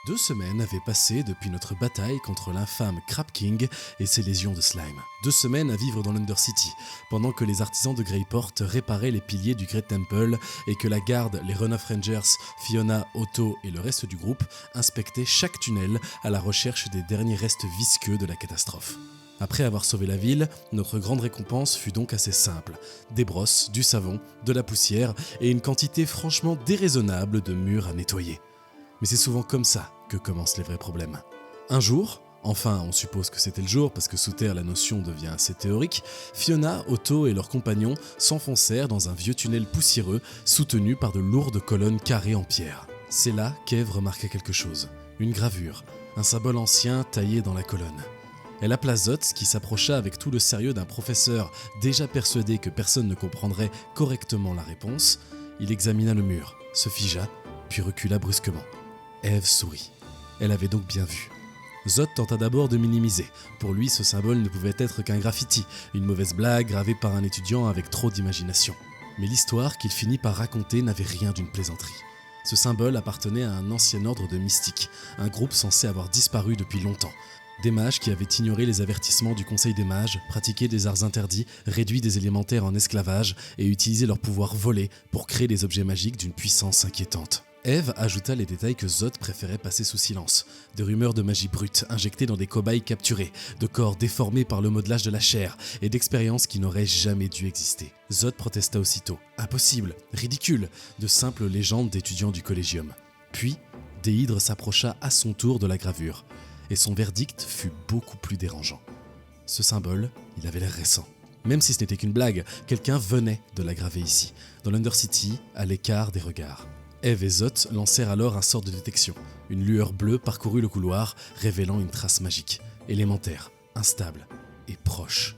2 semaines avaient passé depuis notre bataille contre l'infâme Crab King et ses légions de slime. 2 semaines à vivre dans l'Undercity, pendant que les artisans de Greyport réparaient les piliers du Great Temple et que la garde, les Run of Rangers, Fiona, Otto et le reste du groupe inspectaient chaque tunnel à la recherche des derniers restes visqueux de la catastrophe. Après avoir sauvé la ville, notre grande récompense fut donc assez simple. Des brosses, du savon, de la poussière et une quantité franchement déraisonnable de murs à nettoyer. Mais c'est souvent comme ça que commencent les vrais problèmes. Un jour, enfin on suppose que c'était le jour parce que sous terre la notion devient assez théorique, Fiona, Otto et leurs compagnons s'enfoncèrent dans un vieux tunnel poussiéreux soutenu par de lourdes colonnes carrées en pierre. C'est là qu'Eve remarqua quelque chose, une gravure, un symbole ancien taillé dans la colonne. Elle appela Zot qui s'approcha avec tout le sérieux d'un professeur déjà persuadé que personne ne comprendrait correctement la réponse. Il examina le mur, se figea, puis recula brusquement. Eve sourit. Elle avait donc bien vu. Zot tenta d'abord de minimiser. Pour lui, ce symbole ne pouvait être qu'un graffiti, une mauvaise blague gravée par un étudiant avec trop d'imagination. Mais l'histoire qu'il finit par raconter n'avait rien d'une plaisanterie. Ce symbole appartenait à un ancien ordre de mystiques, un groupe censé avoir disparu depuis longtemps. Des mages qui avaient ignoré les avertissements du Conseil des mages, pratiqué des arts interdits, réduit des élémentaires en esclavage et utilisé leur pouvoir volé pour créer des objets magiques d'une puissance inquiétante. Eve ajouta les détails que Zot préférait passer sous silence. Des rumeurs de magie brute injectées dans des cobayes capturés, de corps déformés par le modelage de la chair et d'expériences qui n'auraient jamais dû exister. Zot protesta aussitôt. Impossible, ridicule, de simples légendes d'étudiants du collégium. Puis, Déhydre s'approcha à son tour de la gravure. Et son verdict fut beaucoup plus dérangeant. Ce symbole, il avait l'air récent. Même si ce n'était qu'une blague, quelqu'un venait de la graver ici, dans l'Undercity, à l'écart des regards. Eve et Zot lancèrent alors un sort de détection. Une lueur bleue parcourut le couloir, révélant une trace magique, élémentaire, instable et proche.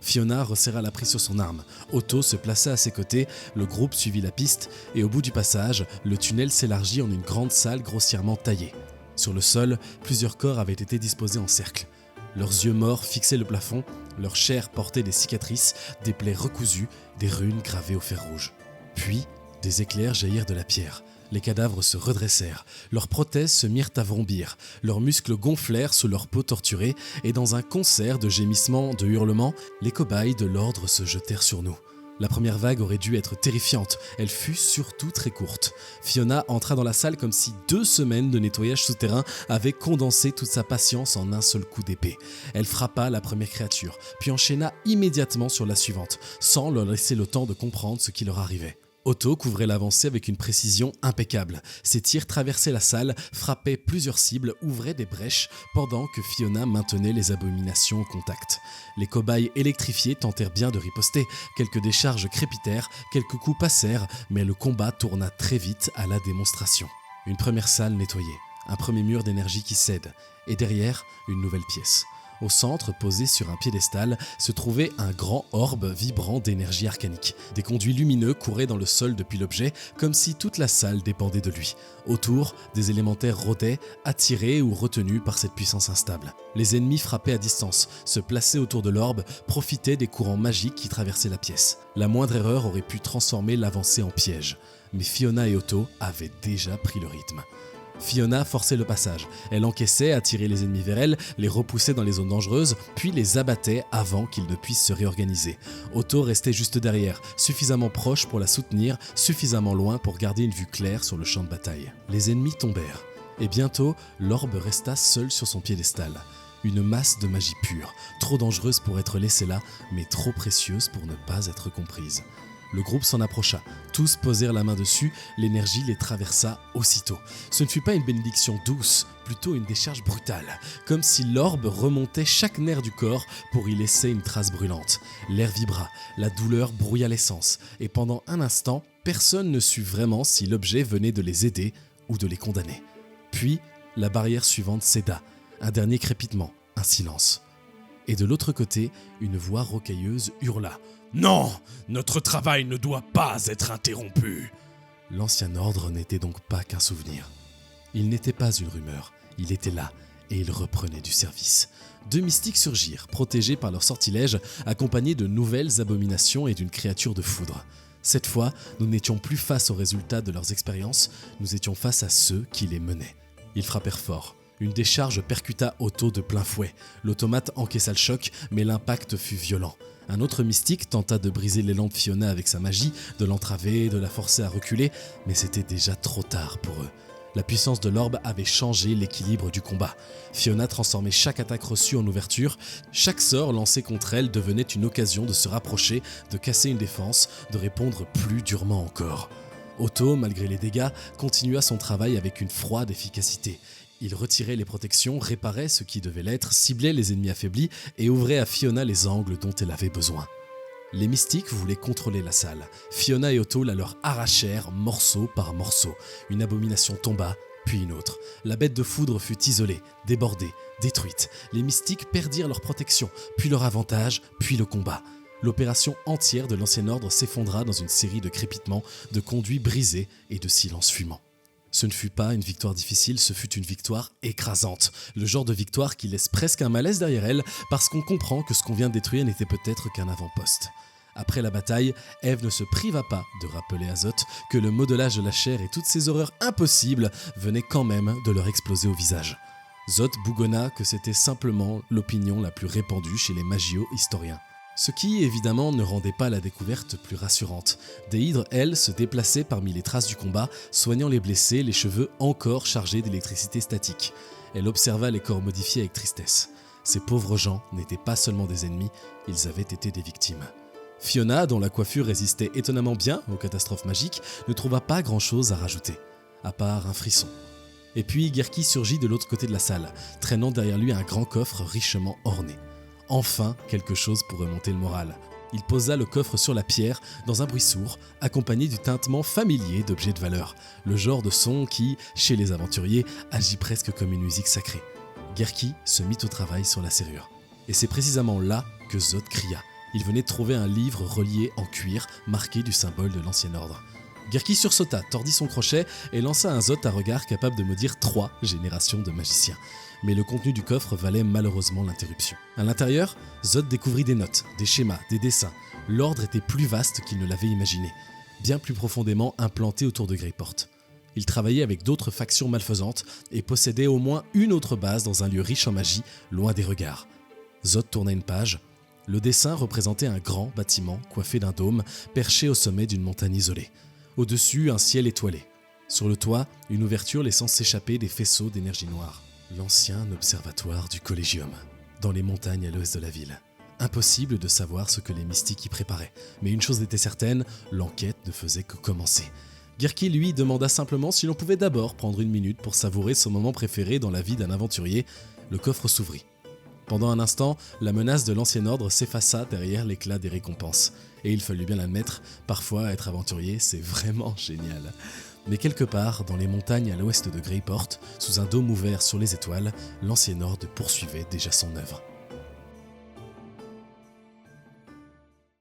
Fiona resserra la prise sur son arme. Otto se plaça à ses côtés, le groupe suivit la piste, et au bout du passage, le tunnel s'élargit en une grande salle grossièrement taillée. Sur le sol, plusieurs corps avaient été disposés en cercle. Leurs yeux morts fixaient le plafond, leur chair portait des cicatrices, des plaies recousues, des runes gravées au fer rouge. Puis, des éclairs jaillirent de la pierre. Les cadavres se redressèrent, leurs prothèses se mirent à vrombir, leurs muscles gonflèrent sous leur peau torturée, et dans un concert de gémissements, de hurlements, les cobayes de l'ordre se jetèrent sur nous. La première vague aurait dû être terrifiante, elle fut surtout très courte. Fiona entra dans la salle comme si 2 semaines de nettoyage souterrain avaient condensé toute sa patience en un seul coup d'épée. Elle frappa la première créature, puis enchaîna immédiatement sur la suivante, sans leur laisser le temps de comprendre ce qui leur arrivait. Otto couvrait l'avancée avec une précision impeccable. Ses tirs traversaient la salle, frappaient plusieurs cibles, ouvraient des brèches, pendant que Fiona maintenait les abominations au contact. Les cobayes électrifiés tentèrent bien de riposter, quelques décharges crépitèrent, quelques coups passèrent, mais le combat tourna très vite à la démonstration. Une première salle nettoyée, un premier mur d'énergie qui cède, et derrière, une nouvelle pièce. Au centre, posé sur un piédestal, se trouvait un grand orbe vibrant d'énergie arcanique. Des conduits lumineux couraient dans le sol depuis l'objet, comme si toute la salle dépendait de lui. Autour, des élémentaires rôdaient, attirés ou retenus par cette puissance instable. Les ennemis frappaient à distance, se plaçaient autour de l'orbe, profitaient des courants magiques qui traversaient la pièce. La moindre erreur aurait pu transformer l'avancée en piège. Mais Fiona et Otto avaient déjà pris le rythme. Fiona forçait le passage. Elle encaissait, attirait les ennemis vers elle, les repoussait dans les zones dangereuses, puis les abattait avant qu'ils ne puissent se réorganiser. Otto restait juste derrière, suffisamment proche pour la soutenir, suffisamment loin pour garder une vue claire sur le champ de bataille. Les ennemis tombèrent, et bientôt, l'orbe resta seul sur son piédestal. Une masse de magie pure, trop dangereuse pour être laissée là, mais trop précieuse pour ne pas être comprise. Le groupe s'en approcha, tous posèrent la main dessus, l'énergie les traversa aussitôt. Ce ne fut pas une bénédiction douce, plutôt une décharge brutale, comme si l'orbe remontait chaque nerf du corps pour y laisser une trace brûlante. L'air vibra, la douleur brouilla l'essence, et pendant un instant, personne ne sut vraiment si l'objet venait de les aider ou de les condamner. Puis, la barrière suivante céda, un dernier crépitement, un silence. Et de l'autre côté, une voix rocailleuse hurla « Non, notre travail ne doit pas être interrompu !» L'ancien ordre n'était donc pas qu'un souvenir. Il n'était pas une rumeur, il était là, et il reprenait du service. 2 mystiques surgirent, protégés par leur sortilège, accompagnés de nouvelles abominations et d'une créature de foudre. Cette fois, nous n'étions plus face aux résultats de leurs expériences, nous étions face à ceux qui les menaient. Ils frappèrent fort. Une décharge percuta Otto de plein fouet. L'automate encaissa le choc, mais l'impact fut violent. Un autre mystique tenta de briser l'élan de Fiona avec sa magie, de l'entraver, de la forcer à reculer, mais c'était déjà trop tard pour eux. La puissance de l'orbe avait changé l'équilibre du combat. Fiona transformait chaque attaque reçue en ouverture, chaque sort lancé contre elle devenait une occasion de se rapprocher, de casser une défense, de répondre plus durement encore. Otto, malgré les dégâts, continua son travail avec une froide efficacité. Il retirait les protections, réparait ce qui devait l'être, ciblait les ennemis affaiblis et ouvrait à Fiona les angles dont elle avait besoin. Les mystiques voulaient contrôler la salle. Fiona et Otto la leur arrachèrent morceau par morceau. Une abomination tomba, puis une autre. La bête de foudre fut isolée, débordée, détruite. Les mystiques perdirent leur protection, puis leur avantage, puis le combat. L'opération entière de l'Ancien Ordre s'effondra dans une série de crépitements, de conduits brisés et de silences fumants. Ce ne fut pas une victoire difficile, ce fut une victoire écrasante. Le genre de victoire qui laisse presque un malaise derrière elle parce qu'on comprend que ce qu'on vient de détruire n'était peut-être qu'un avant-poste. Après la bataille, Eve ne se priva pas de rappeler à Zot que le modelage de la chair et toutes ces horreurs impossibles venaient quand même de leur exploser au visage. Zot bougonna que c'était simplement l'opinion la plus répandue chez les magio-historiens. Ce qui, évidemment, ne rendait pas la découverte plus rassurante. Des hydres, elles, se déplaçaient parmi les traces du combat, soignant les blessés, les cheveux encore chargés d'électricité statique. Elle observa les corps modifiés avec tristesse. Ces pauvres gens n'étaient pas seulement des ennemis, ils avaient été des victimes. Fiona, dont la coiffure résistait étonnamment bien aux catastrophes magiques, ne trouva pas grand-chose à rajouter, à part un frisson. Et puis Gerki surgit de l'autre côté de la salle, traînant derrière lui un grand coffre richement orné. Enfin, quelque chose pour remonter le moral. Il posa le coffre sur la pierre, dans un bruit sourd, accompagné du tintement familier d'objets de valeur. Le genre de son qui, chez les aventuriers, agit presque comme une musique sacrée. Gerki se mit au travail sur la serrure. Et c'est précisément là que Zot cria. Il venait de trouver un livre relié en cuir, marqué du symbole de l'Ancien Ordre. Gerki sursauta, tordit son crochet et lança un Zot à regard capable de maudire 3 générations de magiciens. Mais le contenu du coffre valait malheureusement l'interruption. À l'intérieur, Zot découvrit des notes, des schémas, des dessins. L'ordre était plus vaste qu'il ne l'avait imaginé, bien plus profondément implanté autour de Greyport. Il travaillait avec d'autres factions malfaisantes et possédait au moins une autre base dans un lieu riche en magie, loin des regards. Zot tourna une page. Le dessin représentait un grand bâtiment coiffé d'un dôme, perché au sommet d'une montagne isolée. Au-dessus, un ciel étoilé. Sur le toit, une ouverture laissant s'échapper des faisceaux d'énergie noire. L'ancien observatoire du Collégium, dans les montagnes à l'ouest de la ville. Impossible de savoir ce que les mystiques y préparaient, mais une chose était certaine, l'enquête ne faisait que commencer. Gerki lui demanda simplement si l'on pouvait d'abord prendre une minute pour savourer son moment préféré dans la vie d'un aventurier. Le coffre s'ouvrit. Pendant un instant, la menace de l'Ancien Ordre s'effaça derrière l'éclat des récompenses. Et il fallut bien l'admettre, parfois être aventurier, c'est vraiment génial. Mais quelque part, dans les montagnes à l'ouest de Greyport, sous un dôme ouvert sur les étoiles, l'Ancien Ordre poursuivait déjà son œuvre.